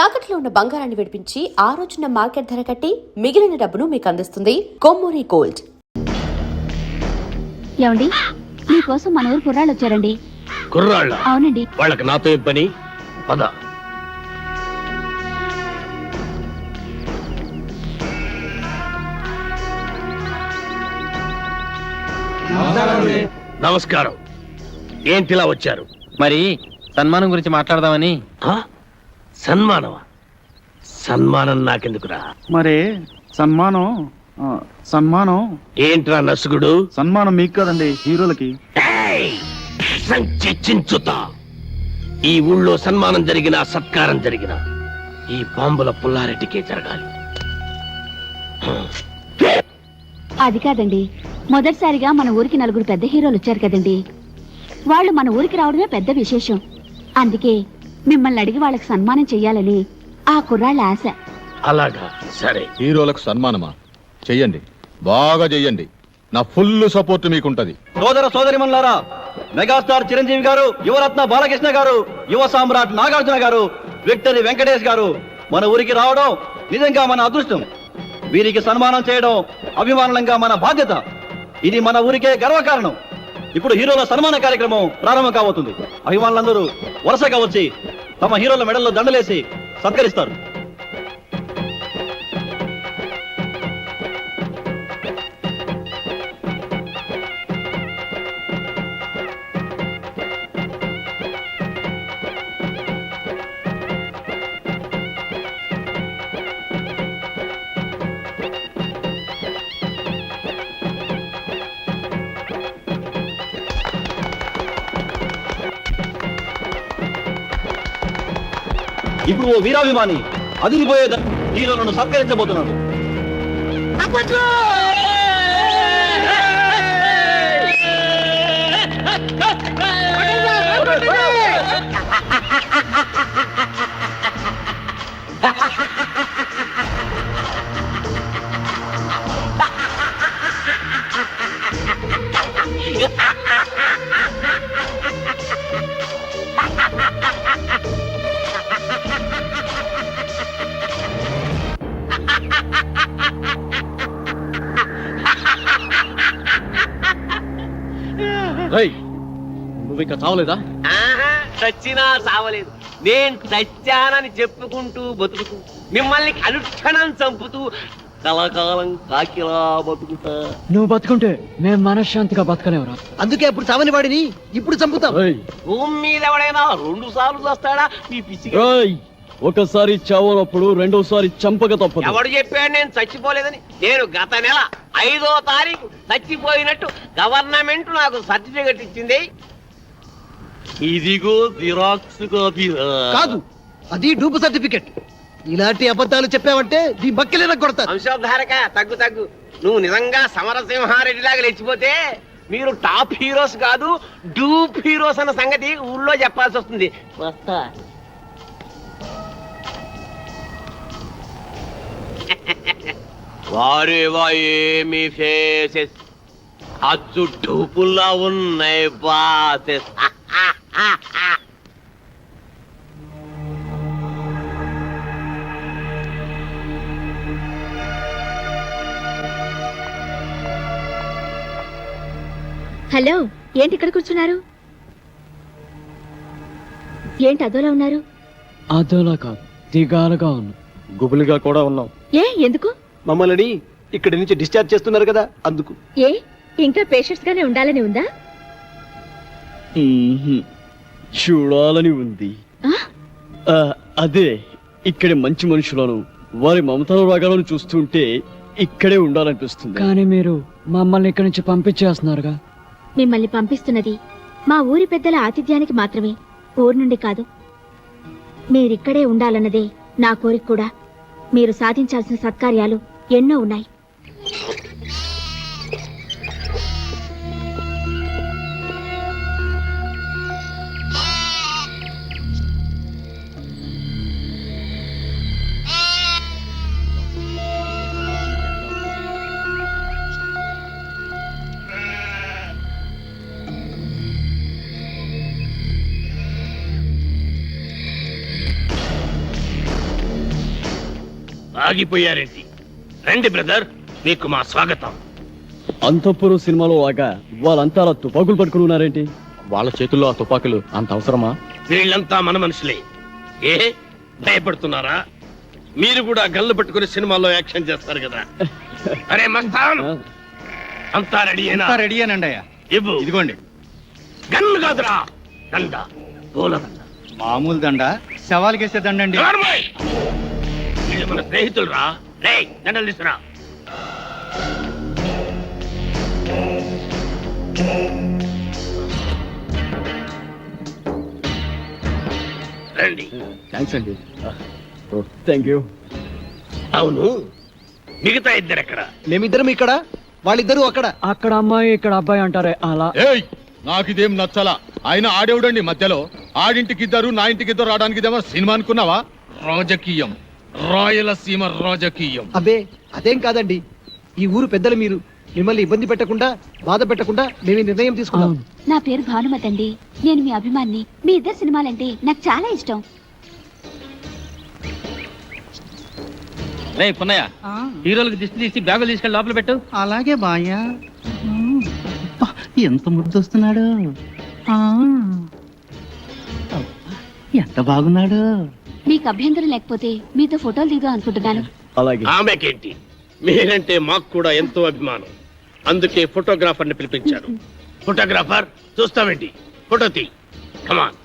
తాకట్లో ఉన్న బంగారాన్ని విడిపించి ఆ రోజున మార్కెట్ ధర కట్టి మిగిలిన డబ్బును మీకు అందిస్తుంది కొమ్మూరి గోల్డ్. ఏమండి, మీకోసం మన ఊరు కుర్రాళ్ళు వచ్చారండి. కుర్రాళ్ళ? అవునండి. వాళ్ళకి నాతో ఏం పని? పద. నమస్కారం. ఏంటిలా వచ్చారు? మరి సన్మానం గురించి మాట్లాడదామని. సన్మానమా? సన్మానం నాకెందుకురా? మరి సన్మానం సన్మానం ఏంట్రా నసుగుడు? సన్మానం మీకు కదండి, హీరోలకి. చించుతా. ఈ ఊళ్ళో సన్మానం జరిగినా సత్కారం జరిగినా ఈ బాంబుల పుల్లారెడ్డికే జరగాలి. అది కాదండి, మొదటిసారిగా మన ఊరికి నలుగురు పెద్ద హీరోలు వచ్చారు కదండి. వాళ్ళు మన ఊరికి రావడమే పెద్ద విశేషం. అందుకే మిమ్మల్ని అడిగి వాళ్ళకి సన్మానం చెయ్యాలని ఆ కుర్రాళ్ళ ఆశ. అలాగా, సరే. హీరోలకు సన్మానమా? చెయ్యండి, బాగా చెయ్యండి. నా ఫుల్ సపోర్ట్ మీకుంటది. సోదర సోదరిమణులారా, మెగాస్టార్ చిరంజీవి గారు, యువరత్న బాలకృష్ణ గారు, యువ సామ్రాట్ నాగార్జున గారు, విక్టరీ వెంకటేష్ గారు మన ఊరికి రావడం నిజంగా మన అదృష్టం. వీరికి సన్మానం చేయడం అభిమానంగా మన బాధ్యత. ఇది మన ఊరికే గర్వకారణం. ఇప్పుడు హీరోల సన్మాన కార్యక్రమం ప్రారంభం కాబోతుంది. అభిమానులందరూ వరుసగా వచ్చి తమ హీరోల మెడల్లో దండలేసి సత్కరిస్తారు. ఇప్పుడు ఓ వీరాభిమాని అదిరిపోయే హీరోలను సత్కరించబోతున్నాడు. నువ్వు ఇంకా చావలేదా? చచ్చినా చావలేదు. నేను చచ్చానని చెప్పుకుంటూ బతుకుతూ మిమ్మల్ని అనుక్షణం చంపుతూ కలకాలం కాకిలా బతుకుతా. నువ్వు బతుకుంటే మేము మనశ్శాంతిగా బతకలేవురా. అందుకే అప్పుడు చావని వాడిని ఇప్పుడు చంపుతాం. భూమి మీద ఎవడైనా 2 సార్లు వస్తాడా? మీ పిచ్చి. ఒకసారి చావనప్పుడు రెండోసారి చంపక తప్పదు. ఎవడు చెప్పాడు నేను చచ్చిపోలేదని? నేను గత నెల 5వ తారీఖు చచ్చిపోయినట్టు గవర్నమెంట్ నాకు సర్టిఫికెట్ ఇచ్చింది. ఇదిగో జిరాక్స్ కాపీ. కాదు, అది డూపు సర్టిఫికెట్. ఇలాంటి అబద్ధాలు చెప్పావంటే నీ బక్కెలేన కొడతా. వంశోద్ధారక, తగ్గు తగ్గు. నువ్వు నిజంగా సమరసింహారెడ్డి లాగా లేచిపోతే మీరు టాప్ హీరోస్ కాదు, డూప్ హీరోస్ అన్న సంగతి ఊళ్ళో చెప్పాల్సి వస్తుంది. వస్తా. వారేవా ఏమి ఫేసెస్, అచ్చు డూపుల్లా ఉన్నాయి బాసెస్. హలో, ఏంటి ఇక్కడ కూర్చున్నారు? ఏంటి అదోలా ఉన్నారు? అదోలా కాదు, దిగాలుగా ఉన్నాం, గుబులుగా కూడా ఉన్నాం. ఏ, ఎందుకు? మమ్మల్ని ఇక్కడి నుంచి డిశ్చార్జ్ చేస్తున్నారు కదా, అందుకు. ఏ, ఇంకా పేషెంట్స్ గానే ఉండాలని ఉందా? చూడాలని ఉంది. అదే, ఇక్కడే మంచి మనుషులను వారి మమతల రాగాలను చూస్తుంటే ఇక్కడే ఉండాలనిపిస్తుంది. కానీ మీరు మమ్మల్ని ఇక్కడి నుంచి పంపించేస్తున్నారుగా. మిమ్మల్ని పంపిస్తున్నది మా ఊరి పెద్దల ఆతిథ్యానికి మాత్రమే, ఊరు నుండి కాదు. మీరిక్కడే ఉండాలన్నదే నా కోరిక కూడా. మీరు సాధించాల్సిన సత్కార్యాలు ఎన్నో ఉన్నాయి. ఆగిపోయారేంటి? రండి బ్రదర్, మీకు మా స్వాగతం. అంతఃపురం సినిమాలో లాగా వాళ్ళంతా అలా తుపాకులు పట్టుకుని ఉన్నారేంటి? వాళ్ళ చేతుల్లో ఆ తుపాకులు అంత అవసరమా? వీళ్ళంతా మన మనుషులే. ఏ భయపడుతున్నారా? మీరు కూడా గన్లు పట్టుకుని సినిమాల్లో యాక్షన్ చేస్తారు కదా. అరే మస్తాన్, అంతా రెడీయేనా? రెడీయేనండి అయ్యా. ఇవ్వు. ఇదిగోండి. గన్ను కాదురా, దండ, పూల దండ. మామూలు దండ, శవాలకేసే దండ అండి. నార్మల్. వీళ్ళు మన స్నేహితులు రా. రే, దండలు తీసుకురా. రండి. థ్యాంక్స్ అండి. Thank you. అవును, మిగతా ఇద్దరు ఎక్కడ? మేమిద్దరం ఇక్కడ, వాళ్ళిద్దరూ అక్కడ. అక్కడ అమ్మాయి ఇక్కడ అబ్బాయి అంటారే అలా. ఏయ్, నాకిదేం నచ్చలా. ఆయన ఆడేవుడండి మధ్యలో. ఆడింటికిద్దరు, నా ఇంటికిద్దరు రావడానికి ఇదేమో సినిమా అనుకున్నావా? రాజకీయం, రాయలసీమ రాజకీయం. అబ్బే అదేం కాదండి, ఈ ఊరు పెద్దలు మీరు. మిమ్మల్ని ఇబ్బంది పెట్టకుండా, బాధ పెట్టకుండా మేము ఈ నిర్ణయం తీసుకున్నాం. నా పేరు భానుమతి అండి. నేను మీ అభిమాన్ని. మీ ఇద్దరు సినిమాలంటే నాకు చాలా ఇష్టం. రే పున్నయ్య, హీరోలకు దిష్టి తీసి బ్యాగులు తీసుకెళ్ళి లోపల పెట్టు. అలాగే బాయ్యా. ఎంత ముద్దొస్తున్నాడు, ఎంత బాగున్నాడు. మీకు అభ్యంతరం లేకపోతే మీతో ఫోటోలు దిగుదాం అనుకుంటున్నాను. అలాగే. ఆమెకేంటి, మీరంటే మాకు కూడా ఎంతో అభిమానం. అందుకే ఫోటోగ్రాఫర్ని పిలిపించారు. ఫోటోగ్రాఫర్, చూస్తావేంటి? ఫోటో తీ. కమాన్,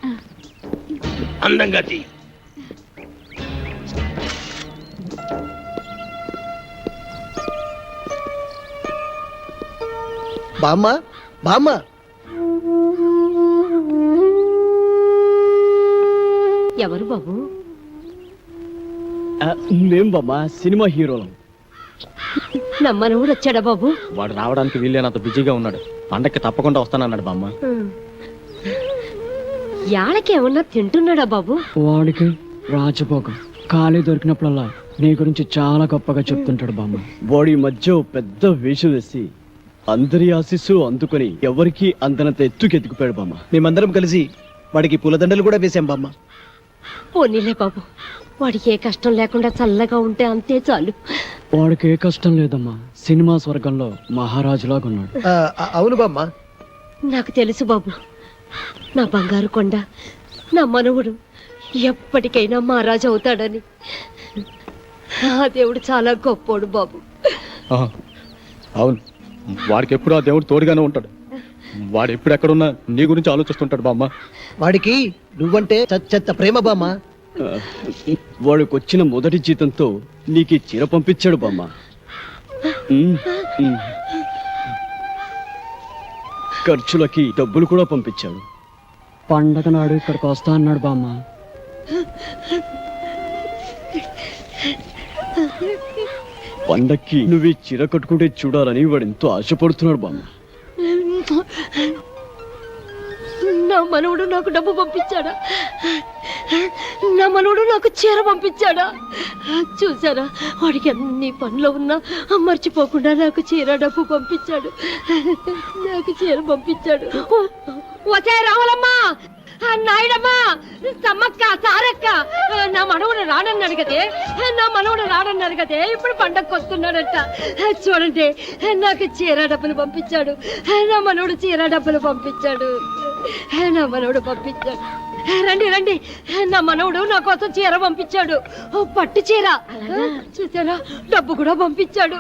అందంగా తీ. బామ్మ, బామ్మ, ఎవరు బాబు? మేం బామ్మా సినిమా హీరోలం. నమ్మనవుడు వచ్చాడా బాబు? వాడు రావడానికి వీళ్ళేనంత బిజీగా ఉన్నాడు. పండక్కి తప్పకుండా వస్తానన్నాడు బామ్మ. యాళ్ళకేమన్నా తింటున్నాడా బాబు? వాడికి రాజభోగం. ఖాళీ దొరికినప్పుడల్లా నీ గురించి చాలా గొప్పగా చెప్తుంటాడు బామ్మ. వాడి మధ్య ఓ పెద్ద వేషం వేసి అందరి ఆశీస్సు అందుకొని ఎవరికి అందనంత ఎత్తుకెత్తుకుపోయాడు బామ్మ. మేమందరం కలిసి వాడికి పూలదండలు కూడా వేసాం బామ్మ. పోనీలే బాబు, వాడికి ఏ కష్టం లేకుండా చల్లగా ఉంటే అంతే చాలు. వాడికి ఏ కష్టం లేదమ్మా. సినిమా స్వర్గంలో మహారాజులాగా ఉన్నాడు. అవును బామ్మ. నాకు తెలుసు బాబు, నా బంగారు కొండ, నా మనవుడు ఎప్పటికైనా మహారాజు అవుతాడని. ఆ దేవుడు చాలా గొప్పోడు బాబు. అవును, వాడికి ఎప్పుడు ఆ దేవుడు తోడుగానే ఉంటాడు. వాడు ఎప్పుడు ఎక్కడున్నా నీ గురించి ఆలోచిస్తుంటాడు బామ్మ. వాడికి నువ్వంటే చెత్త ప్రేమ బామ్మ. వాడికి వచ్చిన మొదటి జీతంతో నీకు ఈ చీర పంపించాడు బామ్మ. ఖర్చులకి డబ్బులు కూడా పంపించాడు. పండగ నాడు ఇక్కడికి వస్తా అన్నాడు బామ్మ. పండక్కి నువ్వు ఈ చీర కట్టుకుంటే చూడాలని వాడు ఎంతో ఆశపడుతున్నాడు బామ్మ. నా మనవుడు నాకు డబ్బు పంపించాడా? నా మనవుడు నాకు చీర పంపించాడా? చూసారా, వాడికి అన్ని పనులు ఉన్నా మర్చిపోకుండా నాకు చీర డబ్బు పంపించాడు. నాకు చీర పంపించాడు. వచ్చే రావాలమ్మా, నాయుడమ్మా, సమ్మక్క, సారక్క, నా మనవుడు రానన్నాడు కదే, నా మనవుడు రానన్నాడు కదే, ఇప్పుడు పండగకు వస్తున్నాడట. చూడండి, నాకు చీర డబ్బులు పంపించాడు. నా మనవుడు చీర డబ్బులు పంపించాడు. నా మనవుడు పంపించాడు. రండి రండి, నా మనవుడు నా కోసం చీర పంపించాడు. పట్టు చీర. చూసారా, డబ్బు కూడా పంపించాడు.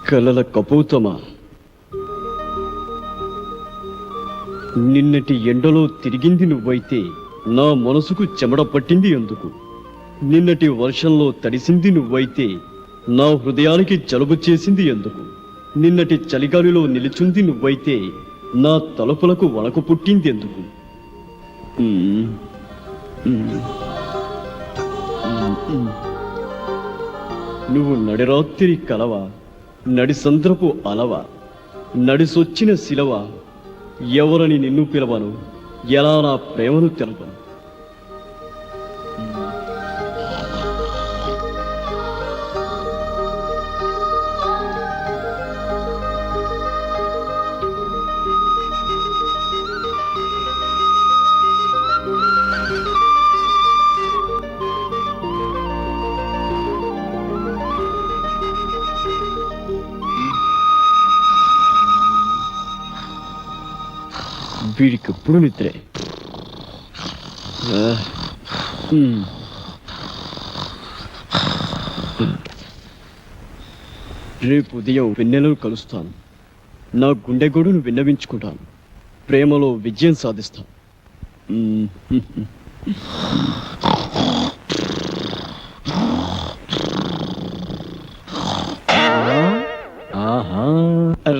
కలల కపోతమా, నిన్నటి ఎండలో తిరిగింది నువ్వైతే నా మనసుకు చెమట పట్టింది ఎందుకు? నిన్నటి వర్షంలో తడిసింది నువ్వైతే నా హృదయానికి జలుబు చేసింది ఎందుకు? నిన్నటి చలిగాలిలో నిలిచుంది నువ్వైతే నా తలుపులకు వణకు పుట్టింది ఎందుకు? నువ్వు నడిరాత్రి కలవా, నడిసంద్రపు అలవా, నడిసొచ్చిన శిలవ, ఎవరని నిన్ను పిలవను, ఎలా నా ప్రేమను తెలపను? వీడికి ఎప్పుడు నిద్రే. రేపు ఉదయం వెన్నెలను కలుస్తాను. నా గుండె గొడును విన్నవించుకుంటాను. ప్రేమలో విజయం సాధిస్తాను.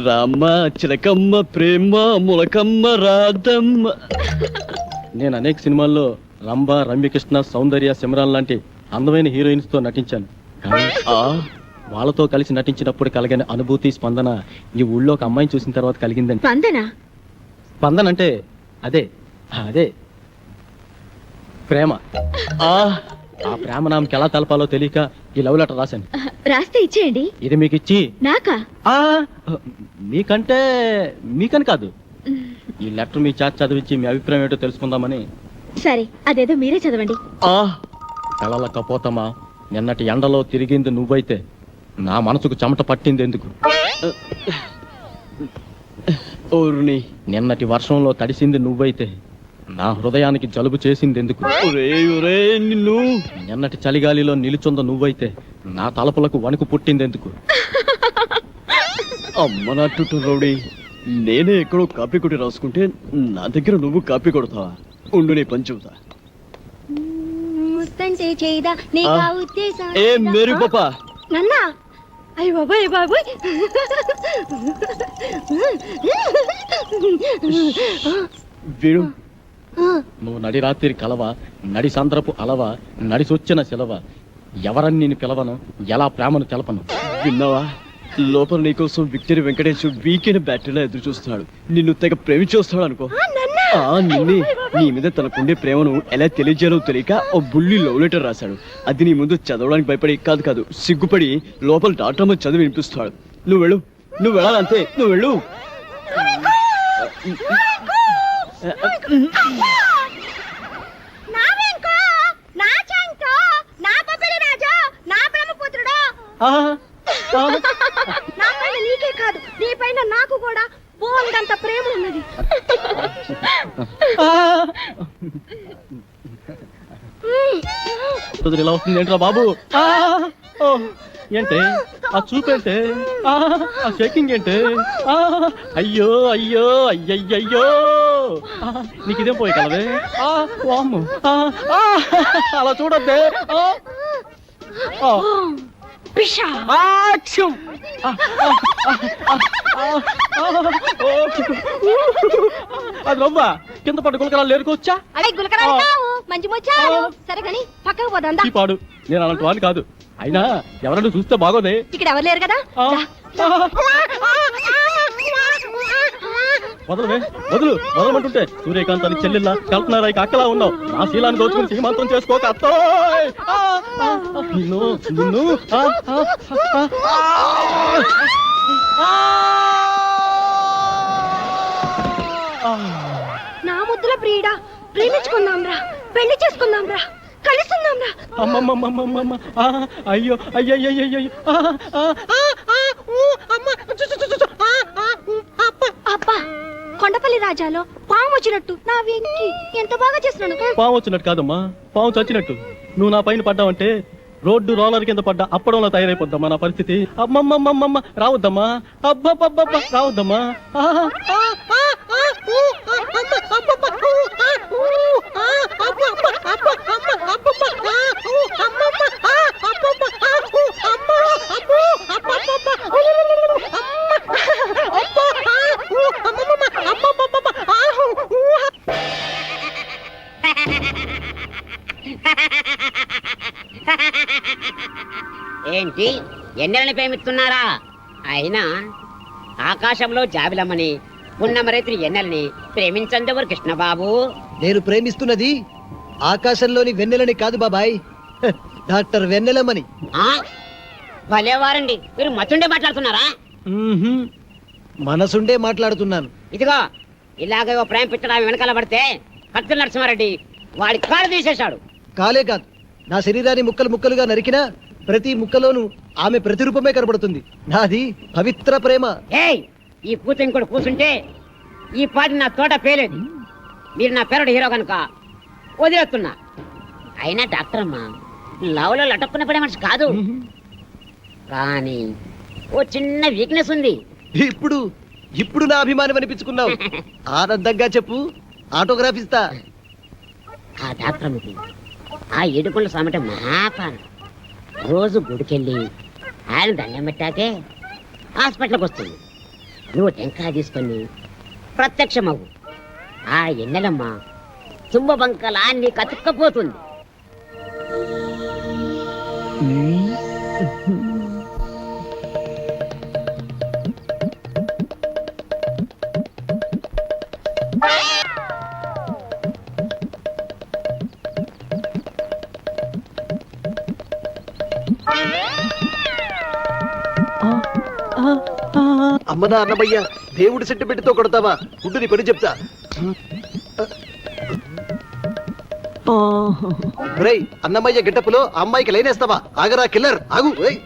రామ్మ చిలకమ్మ ప్రేమ ములకమ్మ రాధమ్మ. నేను అనేక సినిమాల్లో రంభ, రమ్యకృష్ణ, సౌందర్య, సిమరాన్ లాంటి అందమైన హీరోయిన్స్ తో నటించాను. కానీ వాళ్ళతో కలిసి నటించినప్పుడు కలిగిన అనుభూతి, స్పందన ఈ ఊళ్ళో ఒక అమ్మాయిని చూసిన తర్వాత కలిగిందండి. స్పందన అంటే అదే అదే ప్రేమ. ఆ ప్రేమ నామకి ఎలా తెలపాలో తెలియక ఈ లవ్ లెటర్ రాశాను. రాస్తే ఇచ్చేయండి. ఇది మీకు ఇచ్చి నాకా? మీకని కాదు, ఈ లెటర్ మీ చేత చదివించి మీ అభిప్రాయం ఏంటో తెలుసుకుందామని. సరే, అదేదో మీరే చదవండి. కళల కపోతమా, నిన్నటి ఎండలో తిరిగింది నువ్వైతే నా మనసుకు చెమట పట్టింది ఎందుకు? నిన్నటి వర్షంలో తడిసింది నువ్వైతే నా హృదయానికి జలుబు చేసింది ఎందుకు? నిన్ను నిన్నటి చలిగాలిలో నిలుచుంద నువ్వైతే నా తలపులకు వణుకు పుట్టింది ఎందుకు? అమ్మ నాటు రౌడీ, నేనే ఎక్కడో కాపీ కొట్టి రాసుకుంటే నా దగ్గర నువ్వు కాపీ కొడతావా? ఉండు, నీ పని చెబుతా. ఏ మేరీ పాపా, నన్నా? అయ్య బాబాయ్ బాబాయ్, వీడు నువ్వు నడి రాత్రి కలవా, నడి సంద్రపు అలవా, నడిసొచ్చిన సెలవ, ఎవరని నేను పిలవను, ఎలా ప్రేమను తెలపను? విన్నావా? లోపల నీకోసం విక్టరీ వెంకటేష్ వీకెండ్ బ్యాటరీలో ఎదురు చూస్తున్నాడు. నిన్ను తెగ ప్రేమించొస్తాడు అనుకో. నిన్నే, నీ మీద తనకుండే ప్రేమను ఎలా తెలియజేయాలో తెలియక ఓ బుల్లి లవ్ లెటర్ రాశాడు. అది నీ ముందు చదవడానికి భయపడి కాదు సిగ్గుపడి లోపల డాక్టర్ చదివి వినిపిస్తాడు. నువ్వు వెళ్ళు, నువ్వు వెళ్ళాలంతే, నువ్వు వెళ్ళు. నీకే కాదు, నీ పైన నాకు కూడా బోల్డంత ప్రేమ ఉన్నది. ఇలా వస్తుంది ఏంట్రా బాబు? ఏంటే ఆ చూపేంటే, ఆ షేకింగ్ ఏంటే? అయ్యో అయ్యో అయ్యయ్యో, నీకు ఇదేం పోయి కలవే? వామ్ము, అలా చూడద్దే. అది రవ్వ కింద పట్టు గులకరాలు లేరుకోవచ్చా? అదే గులకరాలు కావు, మంచి ముచ్చారు. సరే కానీ పక్కకు పోదా. ఈ పాడు, నేను అలాంటి వాడిని కాదు. అయినా ఎవరైనా చూస్తే బాగోదే. ఇక్కడ ఎవరు లేరు కదా. వదలవే, వదలమంటుంటే సూర్యకాంత్ అని చెల్లెల్లా, కల్పనారాయ్ అక్కలా ఉన్నావు. నా శీలాన్ని దోచుకుని సీమంతం చేసుకోక అత్తోయ్. నిన్ను నిన్ను నా ముద్దుల ప్రియుడా, ప్రేమించుకుందాం రా, పెళ్లి చేసుకుందాం రా, కలుసుకుందాం రా. అమ్మమ్మమ్మమ్మమ్మ, అయ్యో అయ్యయ్యయ్యో, అబ్బా కొండపల్లి పాపలి రాజాలో పాము వచ్చినట్టు నా వెంకి ఎంత బాగా చేస్తున్నాను. పాము వచ్చినట్టు కాదమ్మా, పాము చచ్చినట్టు. నువ్వు నా పైన పడ్డావంటే రోడ్డు రోలర్ కింద పడ్డా అప్పడంలో తయారైపోద్దమ్మా నా పరిస్థితి. అమ్మమ్మమ్మమ్మ రావద్దమ్మా, అబ్బబ్బబ్బ రావద్దమ్మా. ఏంటి ఎన్నెలని ప్రేమిస్తున్నారా? అయినా ఆకాశంలో జాబిలమ్మని పున్నమరైతులు ఎన్నెలని ప్రేమించందెవరు కృష్ణబాబు? నేను ప్రేమిస్తున్నది ఆకాశంలోని వెన్నెలని కాదు బాబాయ్, డాక్టర్ వెన్నెలమ్మని. ఆ? భలేవారండి, మీరు మతుండే మాట్లాడుతున్నారా? మనసుండే మాట్లాడుతున్నాను. ఇదిగో ఇలాగే ఓ ప్రేమ పిచ్చడా వెనకాల పడితే కత్తుల నరసింహారెడ్డి వాడి కాళ్ళు తీసేశాడు. కాలే కాదు, నా శరీరాన్ని ముక్కలు ముక్కలుగా నరికినా ప్రతి ముక్కలోనూ ఆమె ప్రతిరూపమే కనబడుతుంది. నాది పవిత్ర ప్రేమ. ఏయ్, ఈ పూత ఇంకోటి కూర్చుంటే ఈ పాటి నా తోట పేలేదు. మీరు నా పేరుడు హీరో కనుక వదిలేస్తున్నా. అయినా డాక్టర్ అమ్మా లవ్లో లటక్కున పడే మనిషి కాదు, కానీ ఓ చిన్న వీక్నెస్ ఉంది. ఇప్పుడు ఇప్పుడు నా అభిమానం అనిపించుకున్నావు. ఆనందంగా చెప్పు, ఆటోగ్రాఫ్ ఇస్తా. ఆ డాక్టర్ అమ్మకి ఆ ఏడుకొండల సామెట మహాపానం. రోజు గుడికెళ్ళి ఆయన దండం పెట్టాకే హాస్పిటల్కి వస్తుంది. నువ్వు టెంకాయ తీసుకొని ప్రత్యక్షమవు. ఆ ఎన్నెలమ్మ తుంబ బంకలా నీ కతుక్కపోతుంది. అమ్మనా అన్నమయ్య, దేవుడి సెట్టు పెట్టితో కొడతావా? ఉండు నీ పని చెప్తా. రేయ్, అన్నమయ్య గెటప్పులో అమ్మాయికి లైనేస్తావా? ఆగరా కిల్లర్, ఆగు. రేయ్.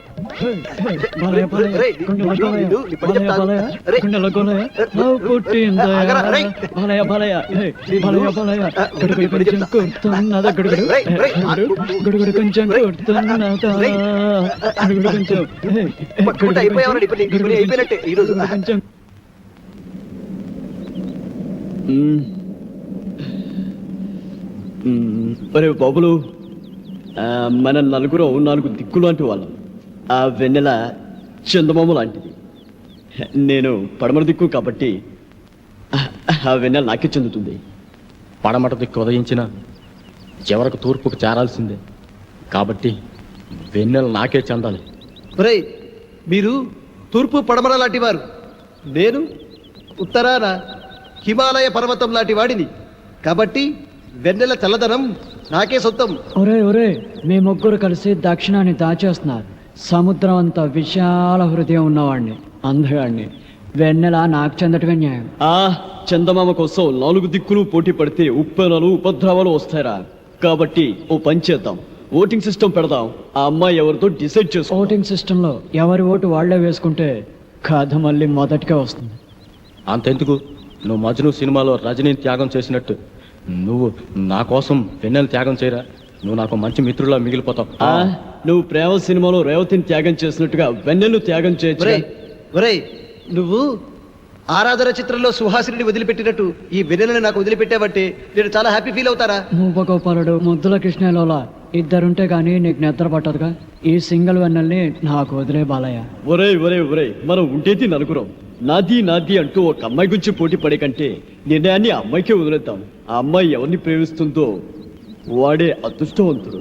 రేయ్, నీ పని చెప్తా. రేయ్. ఆగరా, రేయ్. పట్టుకుంటే అయిపోయావరా? నీ పని అయిపోయినట్టే ఈరోజు. ఒరే బాబులు, మన నలుగురు 4 దిక్కులు లాంటి వాళ్ళం. ఆ వెన్నెల చందమామ లాంటిది. నేను పడమర దిక్కు కాబట్టి ఆ వెన్నెల నాకే చెందుతుంది. పడమట దిక్కు ఉదయించిన చివరకు తూర్పుకు చేరాల్సిందే కాబట్టి వెన్నెల నాకే చెందాలి. రేయ్, మీరు తూర్పు పడమర లాంటి వారు, నేను ఉత్తరాన హిమాలయ పర్వతం లాంటి వాడిని కాబట్టి వెన్నెల చల్లదనం నాకే సొంతం. ఒరే ఒరే, మీ ముగ్గురు కలిసి దక్షిణాన్ని దాచేస్తున్నారు. సముద్రం అంత విశాల హృదయం ఉన్నవాడిని, అందగాడిని. వెన్నెల నాకు చెందటమే న్యాయం. చందమామ కోసం 4 దిక్కులు పోటీ పడితే ఉప్పెనలు ఉపద్రవాలు వస్తారా? కాబట్టి ఓ పని చేద్దాం, ఓటింగ్ సిస్టమ్ పెడదాం. ఆ అమ్మాయి ఎవరితో డిసైడ్ చేసుకో. ఓటింగ్ సిస్టమ్ లో ఎవరి ఓటు వాళ్లే వేసుకుంటే కథ మళ్ళీ మొదటిగా వస్తుంది. అంతెందుకు, నువ్వు మజ్ను సినిమాలో రజనీని త్యాగం చేసినట్టు నువ్వు నా కోసం వెన్నెల త్యాగం చేయరా? నువ్వు నాకు మంచి మిత్రులా మిగిలిపోతావు. నువ్వు ప్రేమ సినిమాలో రేవతిని త్యాగం చేసినట్టుగా వెన్నెలు త్యాగం చేయొచ్చు. ఒరేయ్, నువ్వు ఆరాధన చిత్రంలో సుహాసిని వదిలిపెట్టినట్టు ఈ వెన్నెలని నాకు వదిలిపెట్టావంటే నేను చాలా హ్యాపీ ఫీల్ అవుతారా? మూపగోపాలుడు, ముద్దుల కృష్ణలోలా ఇద్దరుంటే గానీ నీకు నిద్ర పట్టదుగా. ఈ సింగిల్ వెన్నెల్ని నాకు వదిలే బాలయ్య. ఒరే ఒరే ఒరే, మనం ఉండేది నలుగురం. నాది నాది అంటూ ఒక అమ్మాయి గురించి పోటీ పడే కంటే నిర్ణయాన్ని ఆ అమ్మాయికే వదిలేద్దాం. ఆ అమ్మాయి ఎవరిని ప్రేమిస్తుందో వాడే అదృష్టవంతుడు.